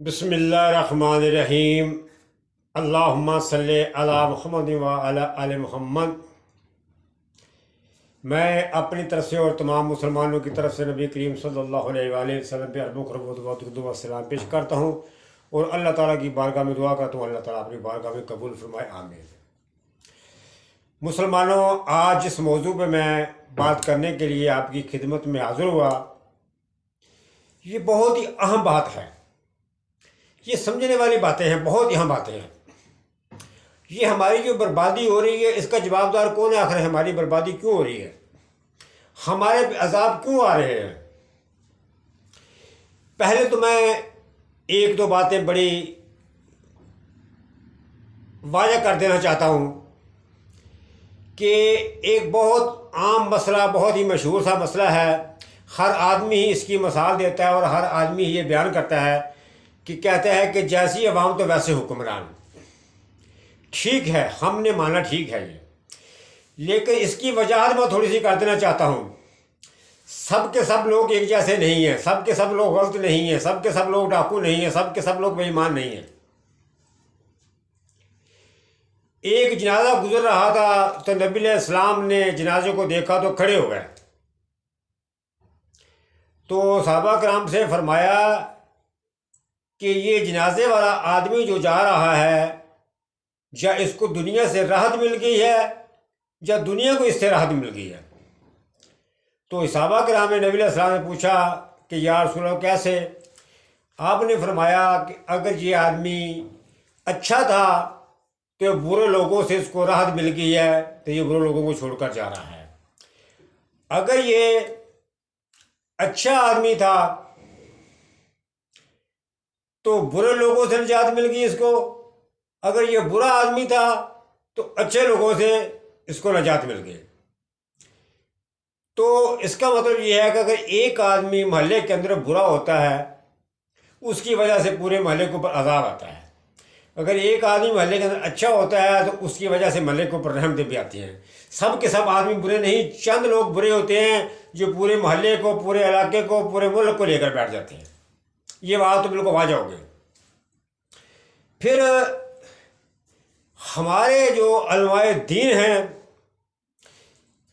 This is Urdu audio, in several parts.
بسم اللہ الرحمن الرحیم۔ اللہم صلی علی محمد و علی آل محمد۔ میں اپنی طرف سے اور تمام مسلمانوں کی طرف سے نبی کریم صلی اللہ علیہ وآلہ وسلم پہ ارب و خربت و درود و سلام پیش کرتا ہوں اور اللہ تعالیٰ کی بارگاہ میں دعا کرتا ہوں اللہ تعالیٰ اپنی بارگاہ میں قبول فرمائے، آمین۔ مسلمانوں، آج جس موضوع پہ میں بات کرنے کے لیے آپ کی خدمت میں حاضر ہوا، یہ بہت ہی اہم بات ہے۔ یہ سمجھنے والی باتیں ہیں، بہت اہم باتیں ہیں۔ یہ ہماری جو بربادی ہو رہی ہے، اس کا جواب دار کون ہے؟ آخر ہماری بربادی کیوں ہو رہی ہے؟ ہمارے پہ عذاب کیوں آ رہے ہیں؟ پہلے تو میں ایک دو باتیں بڑی واضح کر دینا چاہتا ہوں کہ ایک بہت عام مسئلہ، بہت ہی مشہور سا مسئلہ ہے، ہر آدمی ہی اس کی مثال دیتا ہے اور ہر آدمی ہی یہ بیان کرتا ہے کہ کہتے ہیں کہ جیسی عوام تو ویسے حکمران۔ ٹھیک ہے، ہم نے مانا ٹھیک ہے یہ، لیکن اس کی وجاہت میں تھوڑی سی کر دینا چاہتا ہوں۔ سب کے سب لوگ ایک جیسے نہیں ہیں، سب کے سب لوگ غلط نہیں ہیں، سب کے سب لوگ ڈاکو نہیں ہیں، سب کے سب لوگ بے ایمان نہیں ہیں۔ ایک جنازہ گزر رہا تھا تو نبی علیہ السلام نے جنازے کو دیکھا تو کھڑے ہو گئے، تو صحابہ کرام سے فرمایا کہ یہ جنازے والا آدمی جو جا رہا ہے، یا اس کو دنیا سے راحت مل گئی ہے یا دنیا کو اس سے راحت مل گئی ہے؟ تو صحابہ کرام نے نبی علیہ السلام نے پوچھا کہ یا رسول اللہ کیسے؟ آپ نے فرمایا کہ اگر یہ آدمی اچھا تھا تو برے لوگوں سے اس کو راحت مل گئی ہے تو یہ برے لوگوں کو چھوڑ کر جا رہا ہے۔ اگر یہ اچھا آدمی تھا تو برے لوگوں سے نجات مل گئی اس کو، اگر یہ برا آدمی تھا تو اچھے لوگوں سے اس کو نجات مل گئی۔ تو اس کا مطلب یہ ہے کہ اگر ایک آدمی محلے کے اندر برا ہوتا ہے، اس کی وجہ سے پورے محلے کے اوپر عذاب آتا ہے۔ اگر ایک آدمی محلے کے اندر اچھا ہوتا ہے تو اس کی وجہ سے محلے کے اوپر رحمتیں بھی آتی ہیں۔ سب کے سب آدمی برے نہیں، چند لوگ برے ہوتے ہیں جو پورے محلے کو، پورے علاقے کو، پورے ملک کو لے کر بیٹھ جاتے ہیں۔ یہ بات تو بالکل واضح ہو گئی۔ پھر ہمارے جو علماء دین ہیں،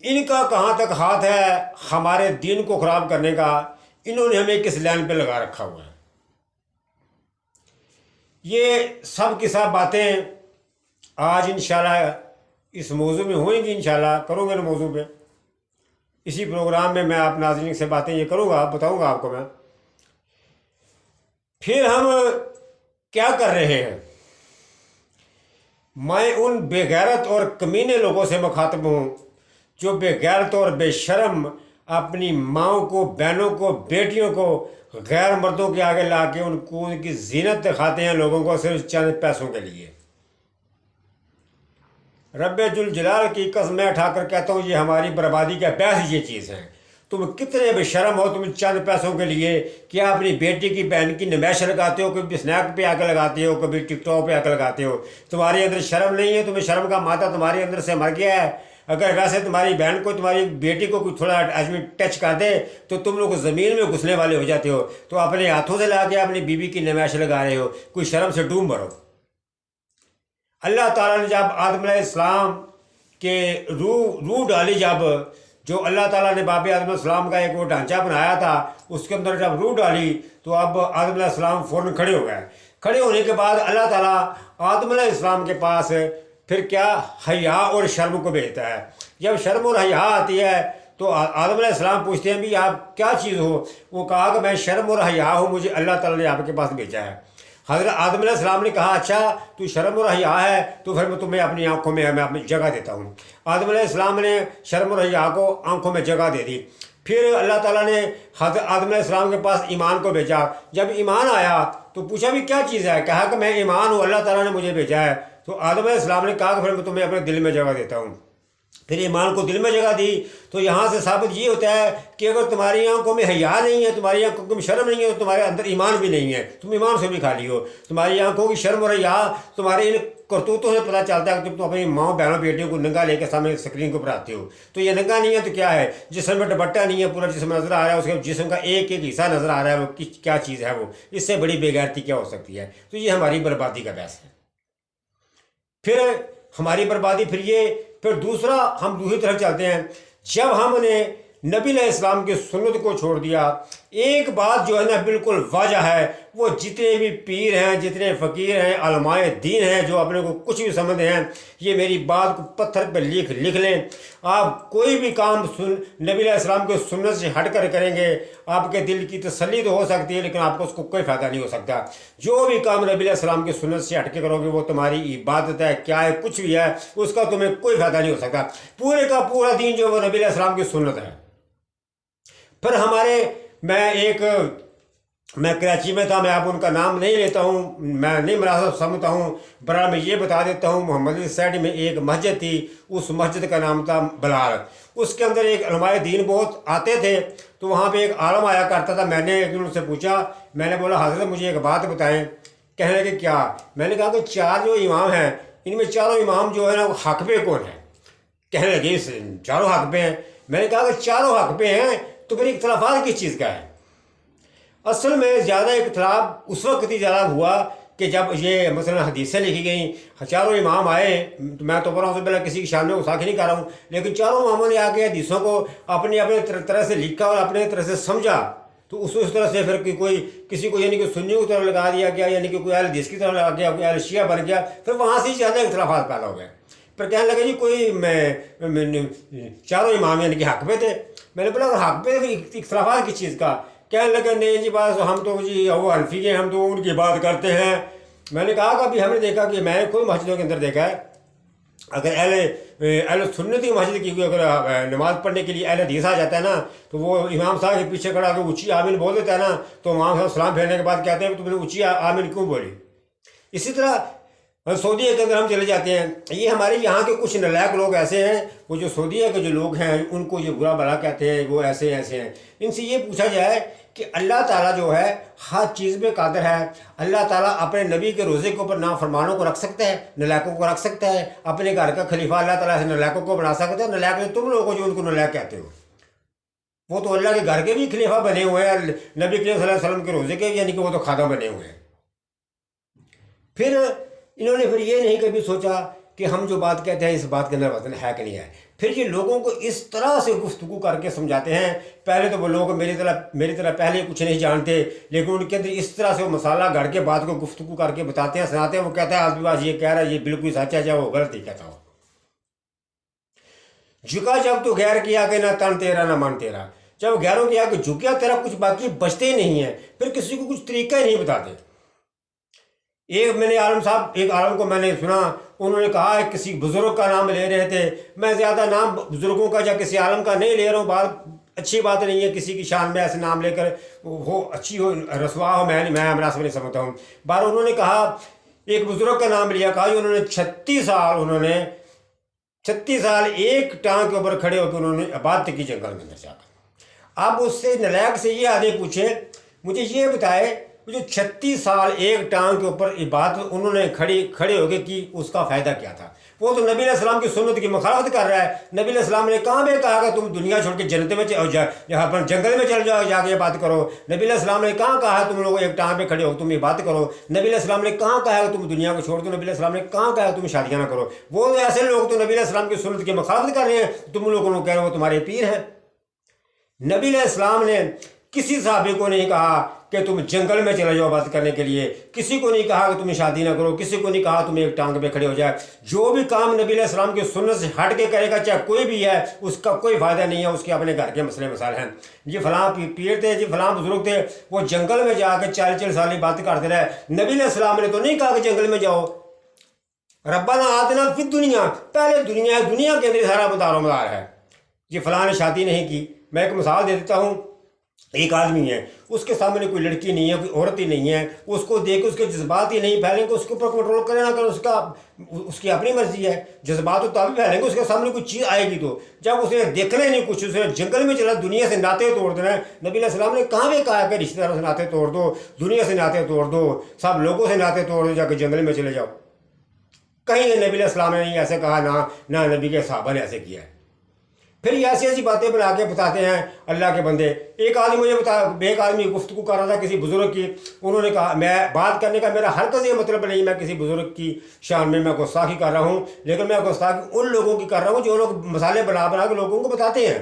ان کا کہاں تک ہاتھ ہے ہمارے دین کو خراب کرنے کا؟ انہوں نے ہمیں کس لائن پہ لگا رکھا ہوا ہے؟ یہ سب کی سب باتیں آج انشاءاللہ اس موضوع میں ہوئیں گی، انشاءاللہ کروں گا نا موضوع پہ۔ اسی پروگرام میں آپ ناظرین سے باتیں یہ کروں گا، بتاؤں گا آپ کو میں۔ پھر ہم کیا کر رہے ہیں؟ میں ان بے غیرت اور کمینے لوگوں سے مخاطب ہوں جو بے غیرت اور بے شرم اپنی ماؤں کو، بہنوں کو، بیٹیوں کو غیر مردوں کے آگے لا کے ان کو ان کی زینت دکھاتے ہیں لوگوں کو، صرف چند پیسوں کے لیے۔ رب ذوالجلال کی قسم میں اٹھا کر کہتا ہوں، یہ ہماری بربادی کا باعث یہ چیز ہے۔ تم کتنے بے شرم ہو، تم چند پیسوں کے لیے کیا اپنی بیٹی کی، بہن کی نمائش لگاتے ہو، کبھی اسنیک پہ آ کے لگاتے ہو، کبھی ٹک ٹاک پہ آ کے لگاتے ہو۔ تمہارے اندر شرم نہیں ہے، تمہیں شرم کا مادہ تمہارے اندر سے مر گیا ہے۔ اگر ویسے تمہاری بہن کو، تمہاری بیٹی کو کوئی تھوڑا آدمی ٹچ کر دے تو تم لوگ زمین میں گھسنے والے ہو جاتے ہو، تو اپنے ہاتھوں سے لا کے اپنی بیوی کی نمائش لگا رہے ہو۔ کوئی شرم سے ڈوب مرو۔ اللہ تعالیٰ نے جب آدم علیہ السلام کے روح ڈالی، جب جو اللہ تعالیٰ نے باب آدم علیہ السلام کا ایک وہ ڈھانچہ بنایا تھا، اس کے اندر جب روح ڈالی تو اب آدم علیہ السلام فوراً کھڑے ہو گئے۔ کھڑے ہونے کے بعد اللہ تعالیٰ آدم علیہ السلام کے پاس پھر کیا، حیا اور شرم کو بھیجتا ہے۔ جب شرم اور حیا آتی ہے تو آدم علیہ السلام پوچھتے ہیں بھی آپ کیا چیز ہو؟ وہ کہا کہ میں شرم اور حیا ہوں، مجھے اللہ تعالیٰ نے آپ کے پاس بھیجا ہے۔ حضرت آدم علیہ السلام نے کہا اچھا تو شرم اور حیا ہے تو پھر میں تمہیں اپنی آنکھوں میں اپنی جگہ دیتا ہوں۔ آدم علیہ السلام نے شرم اور حیا کو آنکھوں میں جگہ دے دی۔ پھر اللہ تعالیٰ نے حضرت آدم علیہ السلام کے پاس ایمان کو بھیجا۔ جب ایمان آیا تو پوچھا بھی کیا چیز ہے؟ کہا کہ میں ایمان ہوں، اللہ تعالیٰ نے مجھے بھیجا ہے۔ تو آدم علیہ السلام نے کہا کہ پھر میں تمہیں اپنے دل میں جگہ دیتا ہوں۔ پھر ایمان کو دل میں جگہ دی، تو یہاں سے ثابت یہ ہوتا ہے کہ اگر تمہاری آنکھوں میں حیا نہیں ہے، تمہاری آنکھوں میں شرم نہیں ہے، تو تمہارے اندر ایمان بھی نہیں ہے، تم ایمان سے بھی خالی ہو۔ تمہاری آنکھوں کی شرم اور حیا تمہارے ان کرتوتوں سے پتہ چلتا ہے کہ تم اپنی ماں بہنوں بیٹیوں کو ننگا لے کے سامنے اسکرین کو پڑھاتے ہو۔ تو یہ ننگا نہیں ہے تو کیا ہے؟ جسم میں دوپٹہ نہیں ہے، پورا جسم نظر آ رہا ہے، اس کے جسم کا ایک ایک حصہ نظر آ رہا ہے، وہ کیا چیز ہے وہ؟ اس سے بڑی بے غیرتی کیا ہو سکتی ہے؟ تو یہ ہماری بربادی کا باعث ہے۔ پھر ہماری بربادی پھر دوسرا ہم دوسری طرف چلتے ہیں۔ جب ہم نے نبی علیہ السلام کی سنت کو چھوڑ دیا، ایک بات جو ہے نا بالکل واضح ہے، وہ جتنے بھی پیر ہیں، جتنے فقیر ہیں، علماء دین ہیں جو اپنے کو کچھ بھی سمجھتے ہیں، یہ میری بات کو پتھر پہ لکھ لیں۔ آپ کوئی بھی کام نبی علیہ السلام کے سنت سے ہٹ کر کریں گے، آپ کے دل کی تسلی تو ہو سکتی ہے لیکن آپ کو اس کو کوئی فائدہ نہیں ہو سکتا۔ جو بھی کام نبی علیہ السلام کی سنت سے ہٹ کے کرو گے وہ تمہاری عبادت ہے، کیا ہے، کچھ بھی ہے، اس کا تمہیں کوئی فائدہ نہیں ہو سکتا۔ پورے کا پورا دین جو وہ نبی علیہ السلام کی سنت ہے۔ پھر میں کراچی میں تھا، میں اب ان کا نام نہیں لیتا ہوں، میں نہیں مناسب سمجھتا ہوں، برا میں یہ بتا دیتا ہوں، محمد علی سائڈ میں ایک مسجد تھی، اس مسجد کا نام تھا بلال۔ اس کے اندر ایک علماء دین بہت آتے تھے، تو وہاں پہ ایک عالم آیا کرتا تھا۔ میں نے ایک دن ان سے پوچھا، میں نے بولا حضرت مجھے ایک بات بتائیں۔ کہنے لگے کیا؟ میں نے کہا کہ 4 جو امام ہیں، ان میں چاروں امام جو ہے نا وہ حق پہ کون ہے؟ کہنے لگے چاروں حق پہ ہیں۔ میں نے کہا کہ چاروں حق پہ ہیں تو پھر اختلافات کس چیز کا ہے؟ اصل میں زیادہ اختلاف اس وقت ہی زیادہ ہوا کہ جب یہ مثلا حدیثیں لکھی گئیں، چاروں امام آئے، میں تو پڑھا ہوں، کسی کی شان میں گستاخی نہیں کر رہا ہوں، لیکن چاروں اماموں نے آ کے حدیثوں کو اپنے طرح سے لکھا اور اپنے طرح سے سمجھا، تو اس طرح سے پھر کسی کو یعنی کہ سنیوں کی طرف لگا دیا گیا، یعنی کہ کوئی اہل حدیث کی طرف لگا گیا، کوئی اہل شیعہ بن گیا، پھر وہاں سے زیادہ اختلافات پیدا ہو گئے۔ پھر کہنے لگے جی چاروں امام یعنی کہ حق پہ تھے۔ میں نے بولا اگر حق پہ اختلافات کس چیز کا؟ کہنے لگے نہیں جی بس ہم تو جی وہ حنفی ہیں، ہم تو ان کی بات کرتے ہیں۔ میں نے کہا کہ ابھی ہم نے دیکھا کہ میں نے کوئی مسجدوں کے اندر دیکھا ہے، اگر اہل سنت کی مسجد کی اگر نماز پڑھنے کے لیے اہل حدیث آ جاتا ہے نا، تو وہ امام صاحب کے پیچھے کھڑا کے اونچی آمین بول دیتا ہے نا، تو امام صاحب سلام پھیرنے کے بعد کہتے ہیں تم نے اونچی آمین کیوں بولی؟ اسی طرح سعودیہ کے اندر ہم چلے جاتے ہیں، یہ ہمارے یہاں کے کچھ نالائق لوگ ایسے ہیں، وہ جو سعودیہ کے جو لوگ ہیں ان کو یہ برا بھلا کہتے ہیں، وہ ایسے ہیں۔ ان سے یہ پوچھا جائے کہ اللہ تعالیٰ جو ہے ہر چیز میں قادر ہے، اللہ تعالیٰ اپنے نبی کے روزے کے اوپر نافرمانوں کو رکھ سکتا ہے، نالائقوں کو رکھ سکتا ہے، اپنے گھر کا خلیفہ اللہ تعالیٰ سے نالائقوں کو بنا سکتا ہے۔ نالائق تم لوگوں جو ان کو نالائق کہتے ہو، وہ تو اللہ کے گھر کے بھی خلیفہ بنے ہوئے ہیں، نبی کریم صلی اللہ علیہ وسلم کے روزے کے یعنی کہ وہ تو خادم بنے ہوئے ہیں۔ پھر انہوں نے یہ نہیں کبھی سوچا کہ ہم جو بات کہتے ہیں اس بات کے اندر وزن ہے کہ نہیں ہے۔ پھر یہ لوگوں کو اس طرح سے گفتگو کر کے سمجھاتے ہیں، پہلے تو وہ لوگ میری طرح پہلے کچھ نہیں جانتے، لیکن ان کے اندر اس طرح سے وہ مسالہ گھڑ کے بات کو گفتگو کر کے بتاتے ہیں، سناتے ہیں۔ وہ کہتا ہے آپ کے پاس یہ کہہ رہا ہے یہ بالکل سچ ہے، چاہے وہ غلط ہی کہتا ہو۔ جھکا جب تو غیر کیا کہ نہ تن تیرا نہ من تیرا، جب غیروں کیا کہ جھکیا تیرا کچھ باقی بچتے ہی نہیں ہیں، پھر کسی کو کچھ طریقہ ہی نہیں بتاتے۔ ایک عالم کو میں نے سنا، انہوں نے کہا ہے کسی بزرگ کا نام لے رہے تھے۔ میں زیادہ نام بزرگوں کا یا کسی عالم کا نہیں لے رہا ہوں، بات اچھی بات نہیں ہے کسی کی شان میں ایسے نام لے کر ہو اچھی ہو رسوا ہو، میں مناسب نہیں سمجھتا ہوں۔ بار انہوں نے کہا ایک بزرگ کا نام لیا، کہا انہوں نے 36 سال ایک ٹانگ کے اوپر کھڑے ہو کے انہوں نے عبادت کی جنگل میں اندر جا کر۔ اب اس سے نالائق سے یہ آدمی پوچھے مجھے یہ بتائے جو 36 سال ایک ٹانگ کے اوپر عبادت انہوں نے کھڑے ہو کے کی، اس کا فائدہ کیا تھا؟ وہ تو نبی علیہ السلام کی سنت کی مخالفت کر رہا ہے۔ نبی علیہ السلام نے کہاں پہ کہا کہ تم دنیا چھوڑ کے جنت میں اپنے جنگل میں چل جاؤ، جا کے عبادت کرو؟ نبی علیہ السلام نے کہاں کہا ہے تم لوگ ایک ٹانگ پہ کھڑے ہو تم عبادت کرو؟ نبی علیہ السلام نے کہاں کہا ہے تم دنیا کو چھوڑ دو؟ نبی علیہ السلام نے کہاں کہا ہے تم شادیاں نہ کرو؟ وہ ایسے لوگ تو نبی علیہ السلام کی سنت کی مخالفت کر رہے ہیں، تم لوگوں کو کہہ رہے ہو وہ تمہارے پیر ہیں۔ نبی علیہ السلام نے کسی صحابی کو نہیں کہا کہ تم جنگل میں چلے جاؤ بات کرنے کے لیے، کسی کو نہیں کہا کہ تم شادی نہ کرو، کسی کو نہیں کہا تم ایک ٹانگ پہ کھڑے ہو جائے۔ جو بھی کام نبی علیہ السلام کی سنت سے ہٹ کے کرے گا چاہے کوئی بھی ہے، اس کا کوئی فائدہ نہیں ہے، اس کے اپنے گھر کے مسئلے مسائل ہیں۔ جی فلاں پیر تھے، جی فلاں بزرگ تھے، وہ جنگل میں جا کے 40 سال بات کرتے رہے۔ نبی علیہ السلام نے تو نہیں کہا کہ جنگل میں جاؤ۔ ربنا آتنا فی الدنیا، پہلے دنیا کے اندر سارا مدار ہے۔ جی فلاں نے شادی نہیں کی۔ میں ایک مثال دے دیتا ہوں، ایک آدمی ہے، اس کے سامنے کوئی لڑکی نہیں ہے، کوئی عورت ہی نہیں ہے، اس کو دیکھ کے اس کے جذبات ہی نہیں پھیلیں گے، اس کے اوپر کنٹرول کرے نہ کرے، اس کی اپنی مرضی ہے، جذبات تو تبھی پھیلیں گے اس کے سامنے کوئی چیز آئے گی تو جب اس نے دیکھنا ہی نہیں کچھ، اس نے جنگل میں چلا دنیا سے ناطے توڑ دینا ہے۔ نبی علیہ السلام نے کہاں بھی کہا کہ رشتہ داروں سے ناطے توڑ دو، دنیا سے ناطے توڑ دو، سب لوگوں سے ناطے توڑ دو، جا کے جنگل میں چلے جاؤ؟ کہیں نبی علیہ السلام نے نہیں ایسے کہا، نہ نبی کے صحابہ نے ایسے کیا ہے۔ پھر یہ ایسی ایسی باتیں بنا کے بتاتے ہیں اللہ کے بندے۔ ایک آدمی مجھے ایک آدمی گفتگو کر رہا تھا کسی بزرگ کی، انہوں نے کہا میں بات کرنے کا میرا ہرگز یہ مطلب نہیں میں کسی بزرگ کی شان میں گستاخی کر رہا ہوں، لیکن میں گستاخی ان لوگوں کی کر رہا ہوں جو لوگ مسالے بنا بنا کے لوگوں کو بتاتے ہیں۔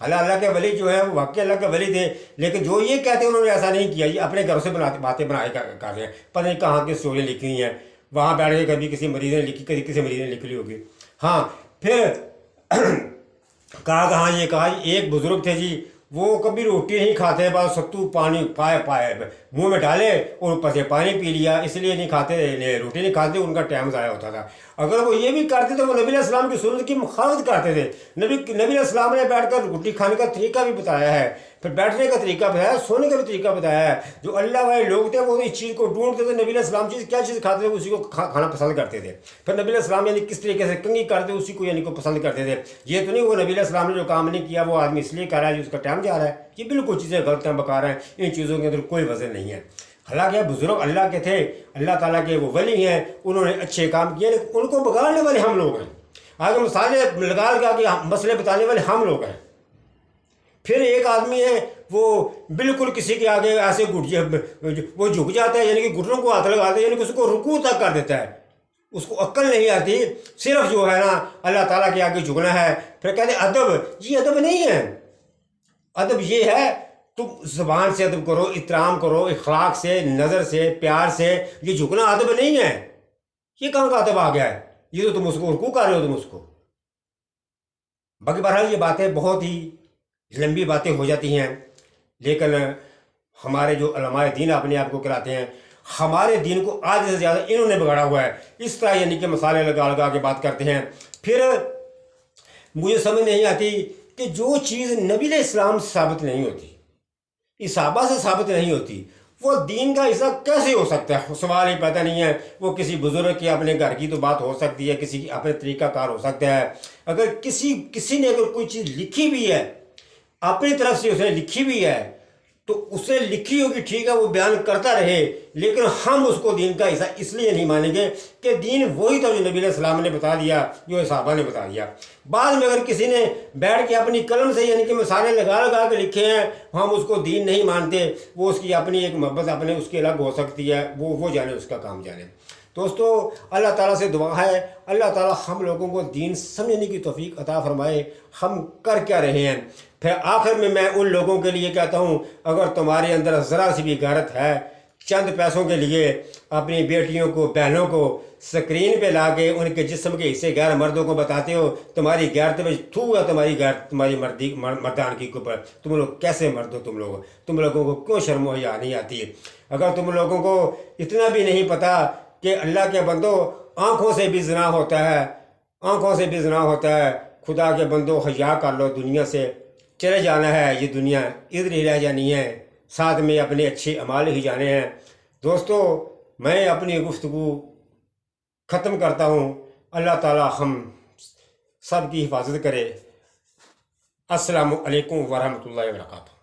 اللہ کے ولی جو ہے وہ واقعی اللہ کے ولی تھے، لیکن جو یہ کہتے ہیں انہوں نے ایسا نہیں کیا، یہ اپنے گھروں سے باتیں بنائے کر رہے ہیں، پتہ نہیں کہاں کی اسٹوریاں لکھی ہوئی ہیں، وہاں بیٹھ کے کبھی کسی مریض نے لکھی، کبھی کسی مریض نے لکھ لی ہوگی۔ ہاں پھر کہاں یہ کہا ایک بزرگ تھے جی، وہ کبھی روٹی نہیں کھاتے، بس ستو پانی پائے منہ میں ڈالے اور اوپر سے پانی پی لیا، اس لیے نہیں کھاتے، روٹی نہیں کھاتے، ان کا ٹائم ضائع ہوتا تھا۔ اگر وہ یہ بھی کرتے تو وہ نبی علیہ السلام کی سنت کی مخالفت کرتے تھے۔ نبی علیہ السلام نے بیٹھ کر روٹی کھانے کا طریقہ بھی بتایا ہے، پھر بیٹھنے کا طریقہ بتایا ہے، سونے کا بھی طریقہ بتایا ہے۔ جو اللہ والے لوگ تھے وہ اس چیز کو ڈھونڈتے تھے، نبی علیہ السلام کیا چیز کھاتے تھے اسی کو کھانا پسند کرتے تھے۔ پھر نبی علیہ السلام یعنی کس طریقے سے کنگھی کرتے اسی کو یعنی کو پسند کرتے تھے۔ یہ تو نہیں وہ نبی علیہ السلام نے جو کام نہیں کیا وہ آدمی اس لیے کر رہا ہے جو اس کا ٹائم جا رہا ہے، یہ بالکل چیزیں غلط ہیں، بکار ہیں، ان چیزوں کے اندر کوئی وزن نہیں ہے۔ حالانکہ بزرگ اللہ کے تھے، اللہ تعالیٰ کے وہ ولی ہیں، انہوں نے اچھے کام کیے، لیکن ان کو بگاڑنے والے ہم لوگ ہیں، آگے مثالیں لگا کے مسئلے بتانے والے ہم لوگ ہیں۔ پھر ایک آدمی ہے وہ بالکل کسی کے آگے ایسے وہ جھک جاتا ہے، یعنی کہ گھٹنوں کو ہاتھ لگاتا ہے، یعنی کہ اس کو رکوع تک کر دیتا ہے، اس کو عقل نہیں آتی، صرف جو ہے نا اللہ تعالیٰ کے آگے جھکنا ہے۔ پھر کہتے ہیں ادب، یہ ادب نہیں ہے، ادب یہ ہے تم زبان سے ادب کرو، احترام کرو، اخلاق سے، نظر سے، پیار سے، یہ جھکنا ادب نہیں ہے۔ یہ کہاں کا ادب آ گیا ہے؟ یہ تو تم اس کو رکوع کر رہے ہو تم اس کو۔ باقی بہرحال یہ باتیں بہت ہی لمبی باتیں ہو جاتی ہیں، لیکن ہمارے جو علماء دین اپنے آپ کو کراتے ہیں، ہمارے دین کو آدھے سے زیادہ انہوں نے بگاڑا ہوا ہے، اس طرح یعنی کہ مسالے لگا لگا کے بات کرتے ہیں۔ پھر مجھے سمجھ نہیں آتی کہ جو چیز نبی علیہ السلام سے ثابت نہیں ہوتی، صحابہ سے ثابت نہیں ہوتی، وہ دین کا حصہ کیسے ہو سکتا ہے؟ سوال ہی پیدا نہیں ہے۔ وہ کسی بزرگ کی اپنے گھر کی تو بات ہو سکتی ہے، کسی کی اپنے طریقہ کار ہو سکتا ہے، اگر کسی نے اگر کوئی چیز لکھی بھی ہے اپنی طرف سے، اس نے لکھی بھی ہے تو اسے لکھی ہوگی ٹھیک ہے، وہ بیان کرتا رہے، لیکن ہم اس کو دین کا حصہ اس لیے نہیں مانیں گے کہ دین وہی تھا جو نبی علیہ السلام نے بتا دیا، جو صحابہ نے بتا دیا۔ بعد میں اگر کسی نے بیٹھ کے اپنی قلم سے یعنی کہ مثالیں لگا لگا کے لکھے ہیں، ہم اس کو دین نہیں مانتے، وہ اس کی اپنی ایک محبت اپنے اس کی الگ ہو سکتی ہے، وہ جانے، اس کا کام جانے۔ دوستو اللہ تعالیٰ سے دعا ہے اللہ تعالیٰ ہم لوگوں کو دین سمجھنے کی توفیق عطا فرمائے، ہم کر کیا رہے ہیں۔ پھر آخر میں ان لوگوں کے لیے کہتا ہوں، اگر تمہارے اندر ذرا سی بھی غیرت ہے، چند پیسوں کے لیے اپنی بیٹیوں کو، بہنوں کو سکرین پہ لا کے ان کے جسم کے حصے غیر مردوں کو بتاتے ہو، تمہاری غیرت میں تھو ہے، تمہاری مردانگی کے اوپر، تم لوگ کیسے مرد ہو؟ تم لوگوں کو کیوں شرم و حیا نہیں آتی؟ اگر تم لوگوں کو اتنا بھی نہیں پتہ کہ اللہ کے بندو آنکھوں سے بھی زنا ہوتا ہے، آنکھوں سے بھی زنا ہوتا ہے، خدا کے بندو حیا کر لو، دنیا سے چلے جانا ہے، یہ دنیا ادھر ہی رہ جانی ہے، ساتھ میں اپنے اچھے اعمال ہی جانے ہیں۔ دوستو میں اپنی گفتگو ختم کرتا ہوں، اللہ تعالی ہم سب کی حفاظت کرے۔ السلام علیکم ورحمۃ اللہ وبرکاتہ۔